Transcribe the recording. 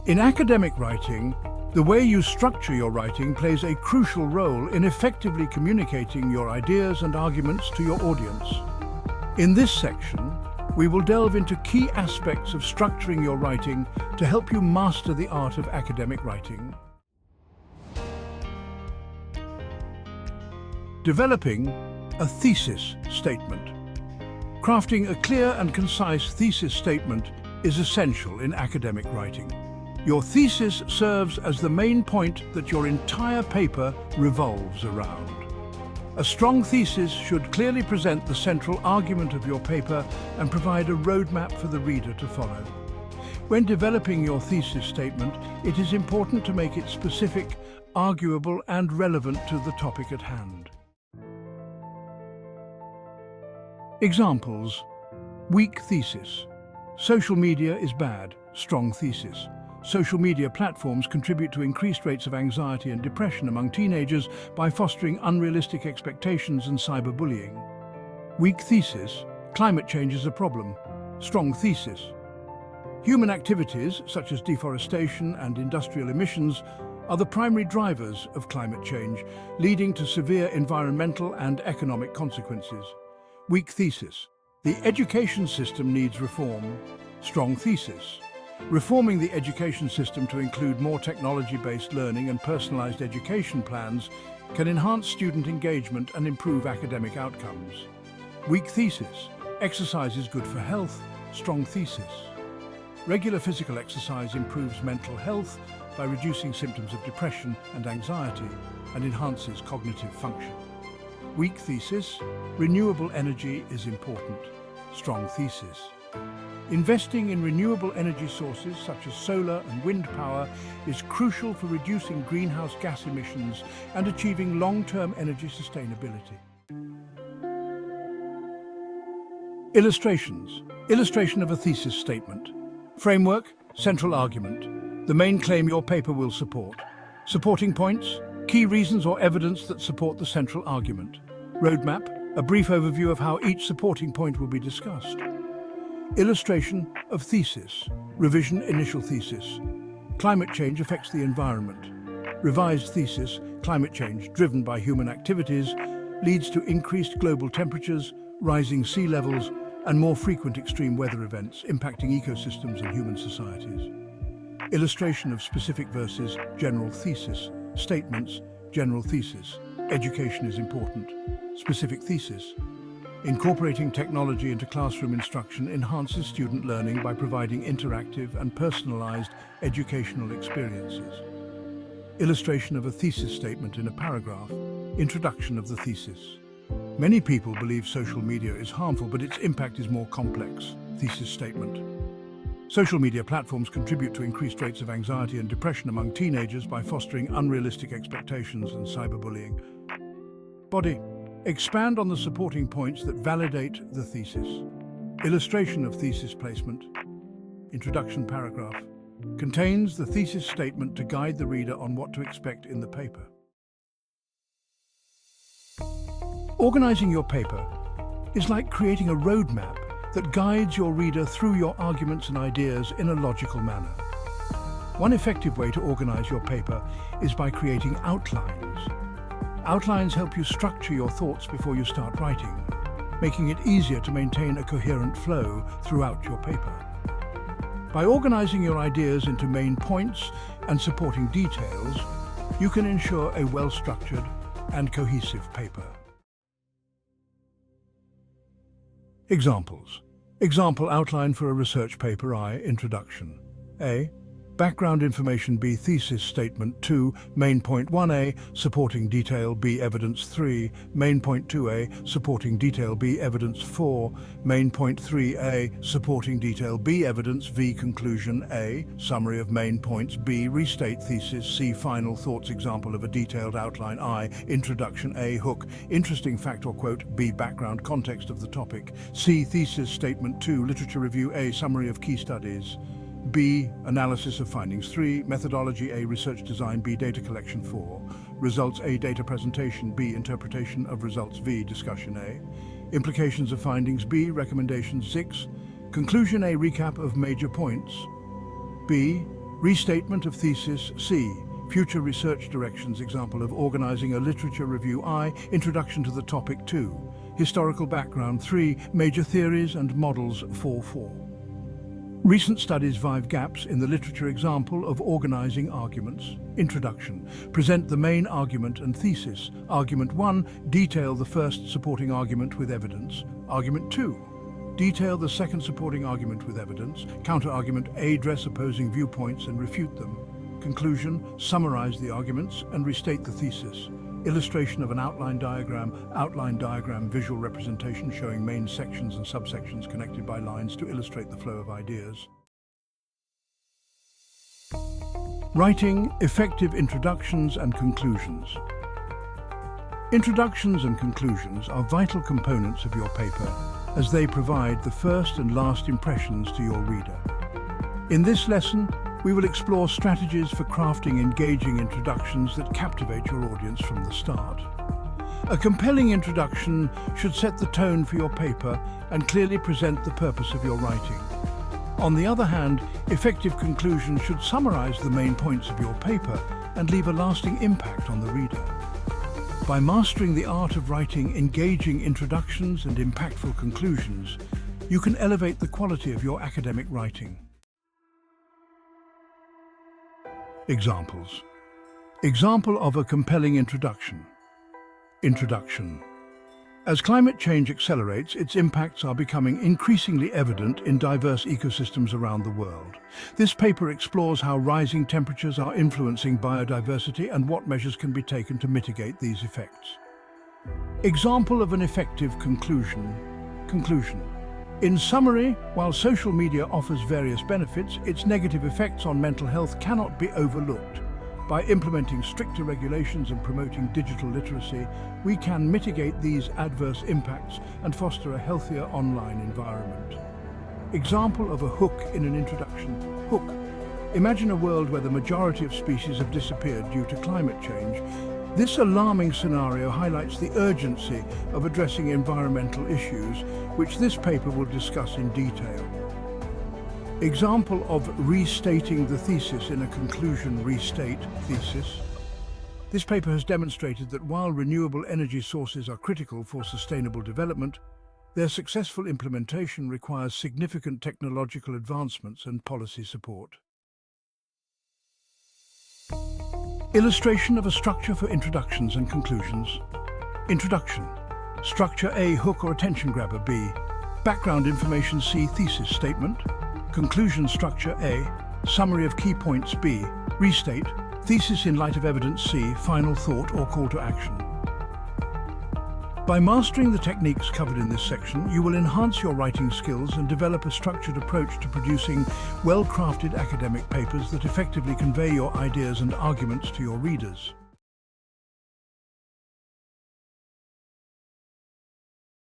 In academic writing, the way you structure your writing plays a crucial role in effectively communicating your ideas and arguments to your audience. In this section, we will delve into key aspects of structuring your writing to help you master the art of academic writing. Developing a thesis statement. Crafting a clear and concise thesis statement is essential in academic writing. Your thesis serves as the main point that your entire paper revolves around. A strong thesis should clearly present the central argument of your paper and provide a roadmap for the reader to follow. When developing your thesis statement, it is important to make it specific, arguable, and relevant to the topic at hand. Examples: weak thesis. Social media is bad. Strong thesis. Social media platforms contribute to increased rates of anxiety and depression among teenagers by fostering unrealistic expectations and cyberbullying. Weak thesis. Climate change is a problem. Strong thesis. Human activities, such as deforestation and industrial emissions, are the primary drivers of climate change, leading to severe environmental and economic consequences. Weak thesis. The education system needs reform. Strong thesis. Reforming the education system to include more technology-based learning and personalized education plans can enhance student engagement and improve academic outcomes. Weak thesis. Exercise is good for health. Strong thesis. Regular physical exercise improves mental health by reducing symptoms of depression and anxiety and enhances cognitive function. Weak thesis. Renewable energy is important. Strong thesis. Investing in renewable energy sources such as solar and wind power is crucial for reducing greenhouse gas emissions and achieving long-term energy sustainability. Illustrations. Illustration of a thesis statement. Framework, central argument. The main claim your paper will support. Supporting points, key reasons or evidence that support the central argument. Roadmap, a brief overview of how each supporting point will be discussed. Illustration of thesis. Revision initial thesis. Climate change affects the environment. Revised thesis. Climate change, driven by human activities, leads to increased global temperatures, rising sea levels, and more frequent extreme weather events impacting ecosystems and human societies. Illustration of specific verses. General thesis. Statements. General thesis. Education is important. Specific thesis. Incorporating technology into classroom instruction enhances student learning by providing interactive and personalized educational experiences. Illustration of a thesis statement in a paragraph. Introduction of the thesis. Many people believe social media is harmful, but its impact is more complex. Thesis statement. Social media platforms contribute to increased rates of anxiety and depression among teenagers by fostering unrealistic expectations and cyberbullying. Body. Expand on the supporting points that validate the thesis. Illustration of thesis placement. Introduction paragraph. Contains the thesis statement to guide the reader on what to expect in the paper. Organizing your paper is like creating a roadmap that guides your reader through your arguments and ideas in a logical manner. One effective way to organize your paper is by creating outlines. Outlines help you structure your thoughts before you start writing, making it easier to maintain a coherent flow throughout your paper. By organizing your ideas into main points and supporting details, you can ensure a well-structured and cohesive paper. Examples. Example outline for a research paper I. Introduction. A. Background information. B. Thesis statement. 2. Main point 1a. Supporting detail. B. Evidence. 3. Main point 2a. Supporting detail. B. Evidence. 4. Main point 3a. Supporting detail. B. Evidence. V. Conclusion. A. Summary of main points. B. Restate thesis. C. Final thoughts. Example of a detailed outline. I. Introduction. A. Hook. Interesting fact or quote. B. Background context of the topic. C. Thesis statement. 2. Literature review. A. Summary of key studies. B. Analysis of findings. 3. Methodology. A. Research design. B. Data collection. 4. Results. A. Data presentation. B. Interpretation of results. V. Discussion. A. Implications of findings. B. Recommendations. 6. Conclusion. A. Recap of major points. B. Restatement of thesis C. Future research directions, example of organizing a literature review I. Introduction to the topic 2. Historical background 3. Major theories and models 4. Recent studies 5 gaps in the literature, example of organizing arguments. Introduction. Present the main argument and thesis. Argument 1. Detail the first supporting argument with evidence. Argument 2. Detail the second supporting argument with evidence. Counter-argument A. Address opposing viewpoints and refute them. Conclusion. Summarize the arguments and restate the thesis. Illustration of an outline diagram, visual representation showing main sections and subsections connected by lines to illustrate the flow of ideas. Writing effective introductions and conclusions. Introductions and conclusions are vital components of your paper as they provide the first and last impressions to your reader. In this lesson, we will explore strategies for crafting engaging introductions that captivate your audience from the start. A compelling introduction should set the tone for your paper and clearly present the purpose of your writing. On the other hand, effective conclusions should summarize the main points of your paper and leave a lasting impact on the reader. By mastering the art of writing engaging introductions and impactful conclusions, you can elevate the quality of your academic writing. Examples. Example of a compelling introduction. Introduction. As climate change accelerates, its impacts are becoming increasingly evident in diverse ecosystems around the world. This paper explores how rising temperatures are influencing biodiversity and what measures can be taken to mitigate these effects. Example of an effective conclusion. Conclusion. In summary, while social media offers various benefits, its negative effects on mental health cannot be overlooked. By implementing stricter regulations and promoting digital literacy, we can mitigate these adverse impacts and foster a healthier online environment. Example of a hook in an introduction. Hook. Imagine a world where the majority of species have disappeared due to climate change. This alarming scenario highlights the urgency of addressing environmental issues, which this paper will discuss in detail. Example of restating the thesis in a conclusion. Restate thesis. This paper has demonstrated that while renewable energy sources are critical for sustainable development, their successful implementation requires significant technological advancements and policy support. Illustration of a structure for introductions and conclusions. Introduction. Structure A. Hook or attention grabber. B. Background information. C. Thesis statement. Conclusion structure. A. Summary of key points. B. Restate. Thesis in light of evidence. C. Final thought or call to action. By mastering the techniques covered in this section, you will enhance your writing skills and develop a structured approach to producing well-crafted academic papers that effectively convey your ideas and arguments to your readers.